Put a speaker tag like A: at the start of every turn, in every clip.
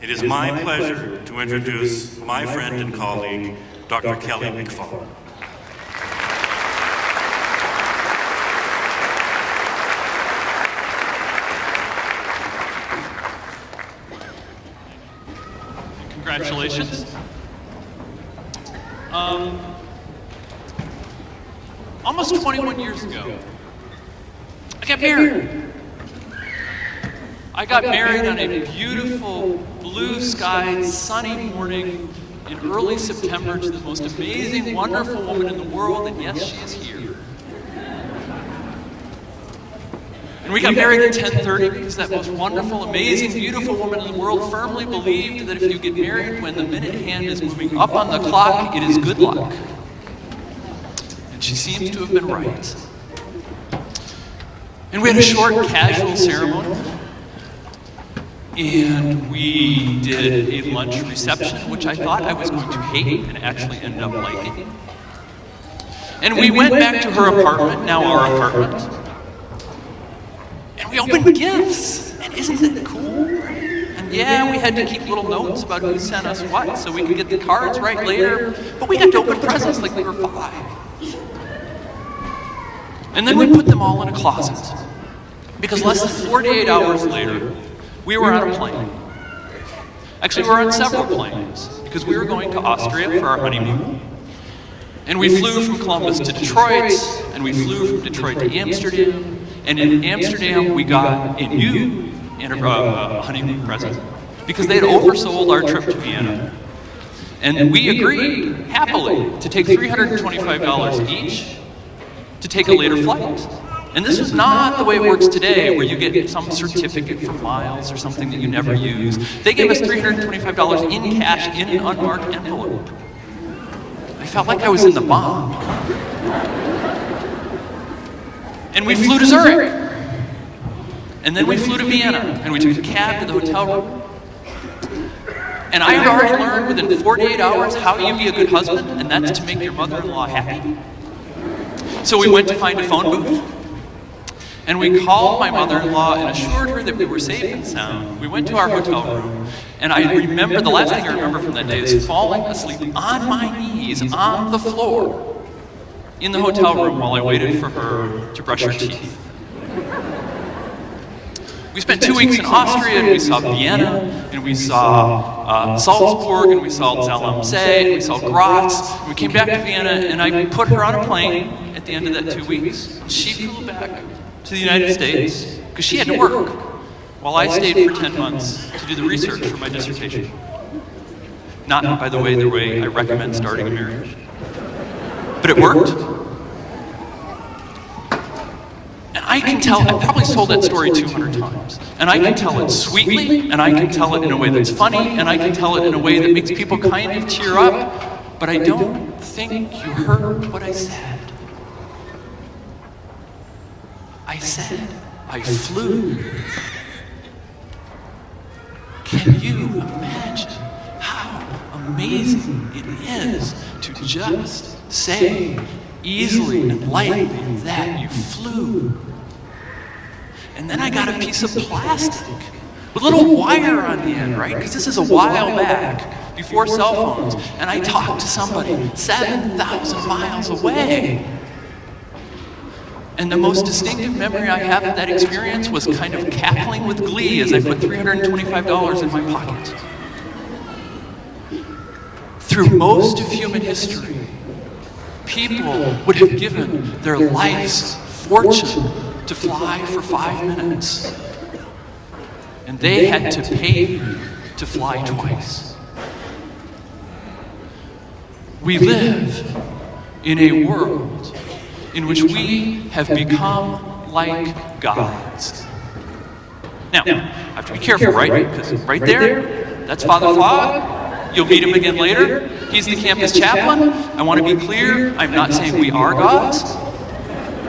A: It is my pleasure to introduce my friend and colleague, Dr. Kelly McFall.
B: Congratulations. Almost 21 years ago, I got married. I got married on a beautiful, blue-skied, sunny morning in early September to the most amazing, wonderful woman in the world, and yes, she is here. And we got married at 10:30 because that most wonderful, amazing, beautiful woman in the world firmly believed that if you get married when the minute hand is moving up on the clock, it is good luck. And she seems to have been right. And we had a short, casual ceremony. And we did a lunch reception, which I thought I was going to hate and actually ended up liking. And we went back to her apartment, now our apartment. And we opened gifts. And isn't it cool? And yeah, we had to keep little notes about who sent us what so we could get the cards right later. But we got to open presents like we were 5. And then we put them all in a closet. Because less than 48 hours later, we were on a plane. Actually, we were on several planes because we were going to Austria for our honeymoon. And we flew from Columbus to Detroit, and we flew from Detroit to Amsterdam. And in Amsterdam, we got a new honeymoon present because they had oversold our trip to Vienna. And we agreed happily to take $325 each to take a later flight. And this is not the way it works today, where you get some certificate for miles or something that you never use. They gave us $325 in cash in an unmarked envelope. I felt like I was in the bomb. And we flew to Zurich. And then we flew to Vienna, and we took a cab to the hotel room. And I had already learned within 48 hours how you be a good husband, and that's to make your mother-in-law happy. So we went to find a phone booth. And we called my mother-in-law and assured her that we were safe and sound. We went to our hotel room, and I remember, the last thing I remember from that day is falling asleep on my knees on the floor in the hotel room while I waited for her to brush her teeth. We spent 2 weeks in Austria, and we saw Vienna, and we saw Salzburg, and we saw Zell-am-See, and we saw Graz. And we came back to Vienna, and I put her on a plane at the end of that 2 weeks. She flew back to the United States because she had to work while I stayed for 10 months to do the research for my dissertation. Not, by the way I recommend starting a marriage. But it worked. And I can tell, I probably told that story 200 times. And I can tell it sweetly, and I can tell it in a way that's funny, and I can tell it in a way that makes people kind of tear up. But I don't think you heard what I said. I said, I flew. Can you imagine how amazing it is to just say easily and lightly that you flew? And then I got a piece of plastic with a little wire on the end, right? Because this is a while back, before cell phones. And I talked to somebody 7,000 miles away. And the most distinctive memory I have of that experience was kind of cackling with glee as I put $325 in my pocket. Through most of human history, people would have given their life's fortune to fly for 5 minutes. And they had to pay me to fly twice. We live in a world in which we have become like gods. Now, I have to be careful, right? Because right there, that's Father Fogg. You'll meet him again later. He's the campus chaplain. I want to be clear, I'm not saying we are gods.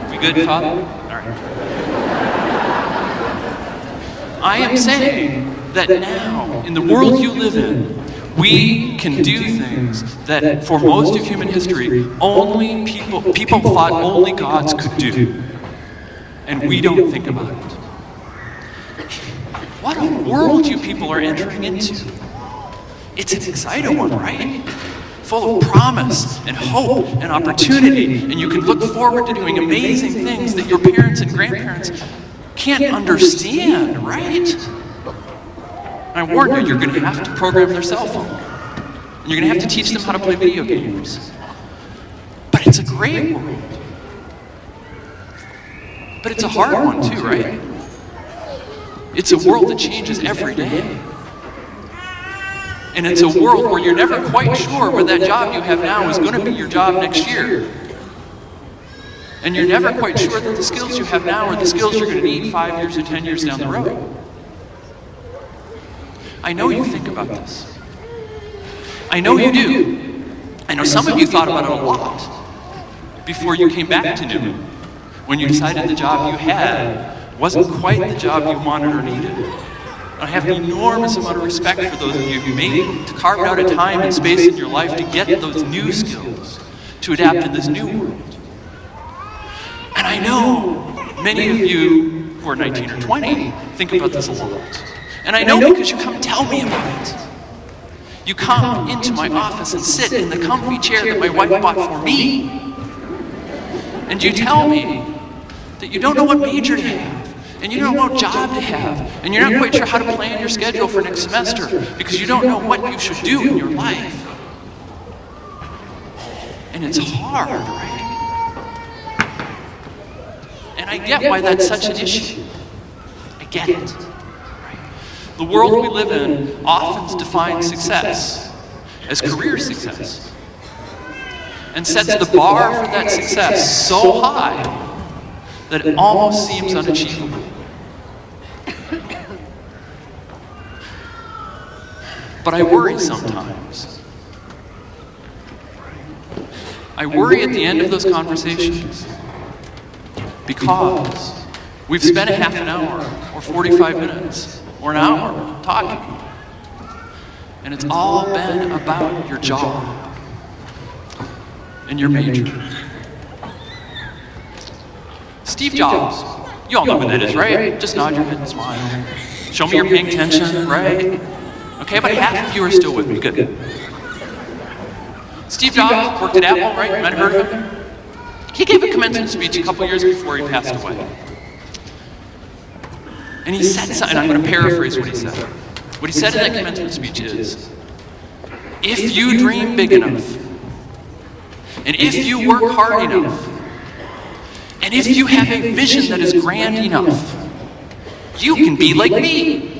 B: We good, Father? All right. I am saying that now, in the world you live in, we can do things that, for most of human history, only people thought only gods could do. And we don't think about it. What a world you people are entering into. It's an exciting one, right? Full of promise and hope and opportunity, and you can look forward to doing amazing things that your parents and grandparents can't understand, right? And I warn you, you're going to have to program their cell phone. And you're going to have to teach them how to play video games. But it's a great world. But it's a hard one too, right? It's a world that changes every day. And it's a world where you're never quite sure where that job you have now is going to be your job next year. And you're never quite sure that the skills you have now are the skills you're going to need 5 years or 10 years down the road. I know you think about this. I know you do. I know some of you thought about it a lot before you came back to Newman, when you decided the job you had wasn't quite the job you wanted or needed. I have an enormous amount of respect for those of you who made to carve out a time and space in your life to get those new skills, to adapt in this new world. And I know many of you who are 19 or 20 think about this a lot. And I know because you come tell me about it. You come into my office and sit in the comfy chair that my wife bought for me. And you tell me that you don't know what major to have, and you don't know what job to have, and you're not quite sure how to plan your schedule for next semester because you don't know what you should do in your life. And it's hard, right? And I get why that's such an issue. I get it. The world we live in often defines success as career success and sets the bar for that success so high that it almost seems unachievable. But I worry sometimes. I worry at the end of those conversations because we've spent a half an hour or 45 minutes or an hour talking, and it's all been about your job and your major. Steve Jobs, you all know who that is, right? Just nod your head and smile. Show me you're paying attention, right? Okay, about half of you are still with me, good. Steve Jobs worked at Apple, right? You might have heard of him. He gave a commencement speech a couple years before he passed away. And he said something, I'm going to paraphrase what he said. What he said in that commencement speech is, if you dream big enough, and if you work hard enough, and if you have a vision that is grand enough, you can be like me.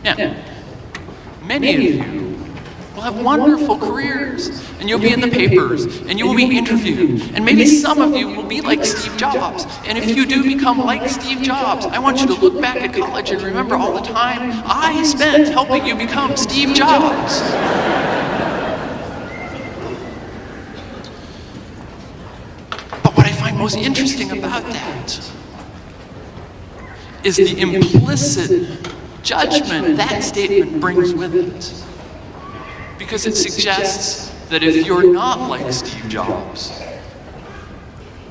B: Now, many of you will have wonderful careers, and you'll be in the papers, and you will be interviewed, and maybe some of you will be like Steve Jobs. And if you do become like Steve Jobs, I want you to look back at college and remember all the time I spent helping you become Steve Jobs. But what I find most interesting about that is the implicit judgment that statement brings with it. Because it suggests that if you're not like Steve Jobs,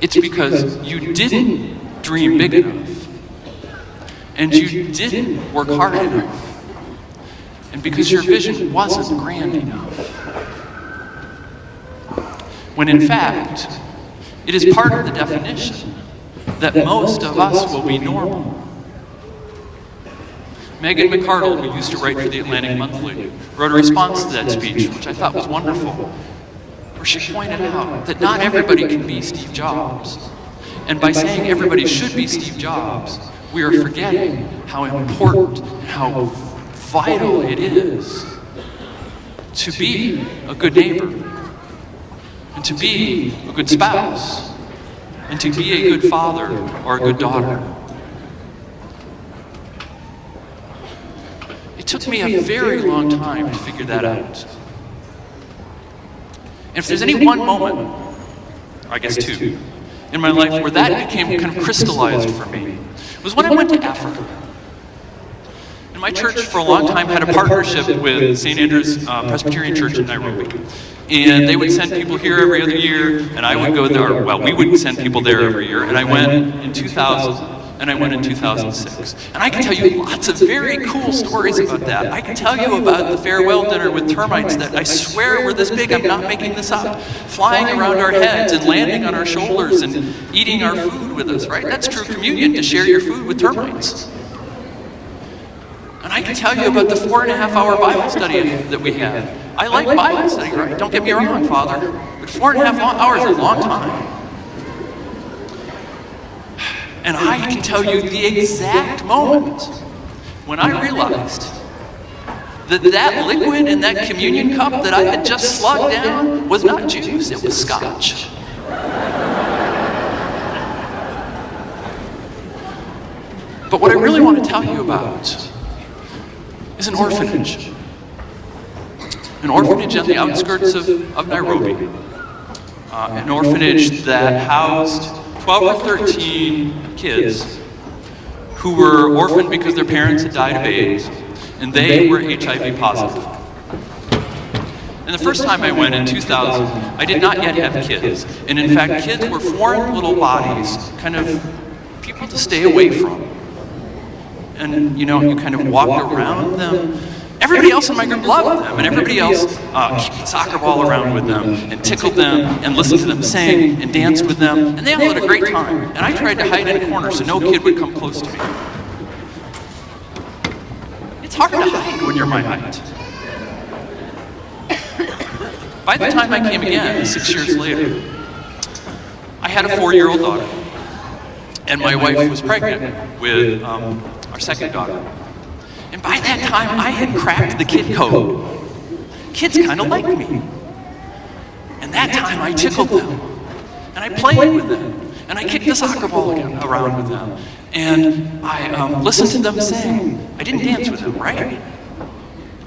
B: it's because you didn't dream big enough, and you didn't work hard enough, and because your vision wasn't grand enough. When in fact, it is part of the definition that most of us will be normal. Megan McCardle, who used to write for the Atlantic Monthly, wrote a response to that speech, which I thought was wonderful, where she pointed out that not everybody can be Steve Jobs. And by saying everybody should be Steve Jobs, we are forgetting how important and how vital it is to be a good neighbor, and to be a good spouse, and to be a good father or a good daughter. It took me a very long time to figure that out. And if there's any one moment, or I guess two, in my life where that became kind of crystallized for me, was when I went to Africa. And my church for a long time had a partnership with St. Andrew's Presbyterian Church in Nairobi. And they would send people here every other year, and I would go there, well, we would send people there every year, and I went in 2000 and I went in 2006. And I can tell you lots of very cool stories about that. I can tell you about the farewell dinner with termites that I swear were this big, I'm not making this up, flying around our heads and landing on our shoulders and eating our food with us, right? That's true communion, to share your food with termites. And I can tell you about the 4.5-hour Bible study that we had. I like Bible study, right? Don't get me wrong, Father, but 4.5 hours is a long time. And I can tell you the exact moment when I realized that that liquid in that communion cup that I had just slugged down was not juice, it was scotch. But what I really want to tell you about is an orphanage. An orphanage on the outskirts of Nairobi. An orphanage that housed 12 or 13 kids who were orphaned because their parents had died of AIDS, and they were HIV positive. And the first time I went in 2000, I did not yet have kids. And in fact, kids were foreign little bodies, kind of people to stay away from. And you kind of walked around them. Everybody else in my group loved them, and everybody else kicked the soccer ball around with them, and tickled them, and listened to them sing, and danced with them, and they all had a great time. And I tried to hide in a corner so no kid would come close to me. It's hard to hide when you're my height. By the time I came again, 6 years later, I had a 4-year-old daughter, and my wife was pregnant with our second daughter. And by that time, I had cracked the kid code. Kids kind of liked me. And that time, I tickled them. And I played with them. And I kicked the soccer ball around with them. And I listened to them sing. I didn't dance with them, right?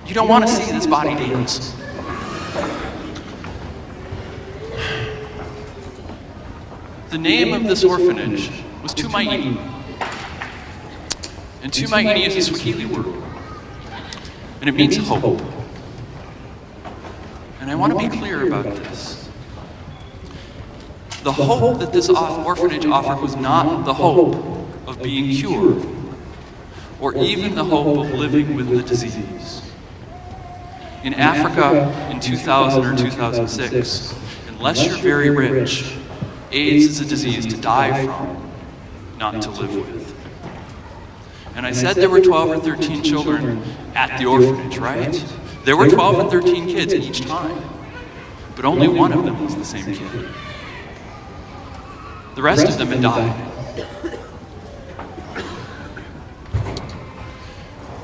B: You don't want to see this body dance. The name of this orphanage was Tumaini. And Tumaini is a Swahili word, and it means hope. And I want to be clear about this. The hope that this orphanage offered was not the hope of being cured, or even the hope of living with the disease. In Africa in 2000 or 2006, unless you're very rich, AIDS is a disease to die from, not to live with. And I said there were 12 or 13 children at the orphanage, right? There were 12 or 13 kids each time, but only one of them was the same kid. The rest of them had died.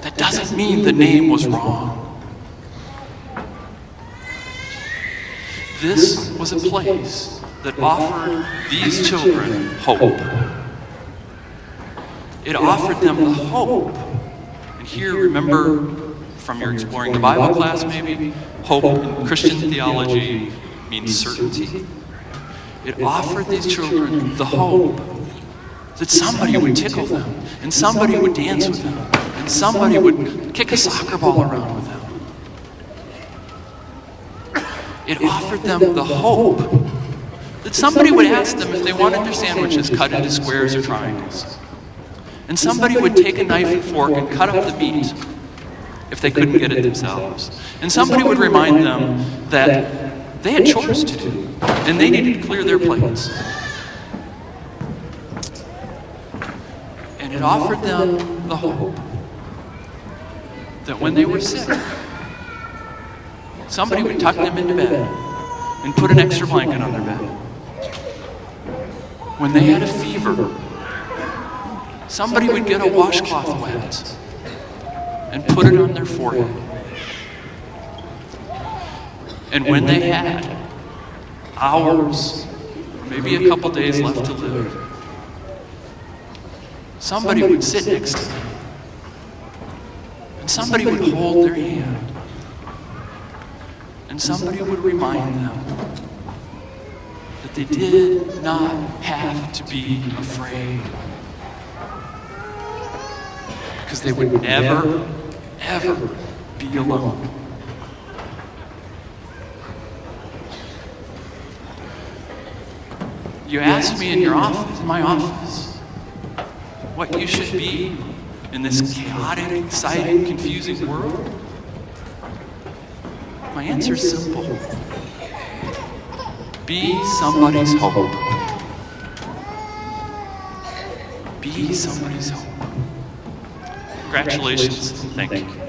B: That doesn't mean the name was wrong. This was a place that offered these children hope. It offered them the hope. And here, remember from your Exploring the Bible class maybe, hope in Christian theology means certainty. It offered these children the hope that somebody would tickle them, and somebody would dance with them, and somebody would kick a soccer ball around with them. It offered them the hope that somebody would ask them if they wanted their sandwiches cut into squares or triangles. And somebody would take a knife and fork and cut up the meat if they couldn't get it themselves. And somebody would remind them that they had chores to do, and they needed to clear their plates. And it offered them the hope that when they were sick, somebody would tuck them into bed and put an extra blanket on their bed. When they had a fever, somebody would get a washcloth wet and put it on their forehead. And when they had hours, or maybe a couple days left to live, somebody would sit next to them, and somebody would hold their hand, and somebody would remind them that they did not have to be afraid, because they would never, ever be alone. You asked me in my office, what you should be in this chaotic, exciting, confusing world? My answer is simple. Be somebody's hope. Be somebody's hope. Congratulations. Thank you.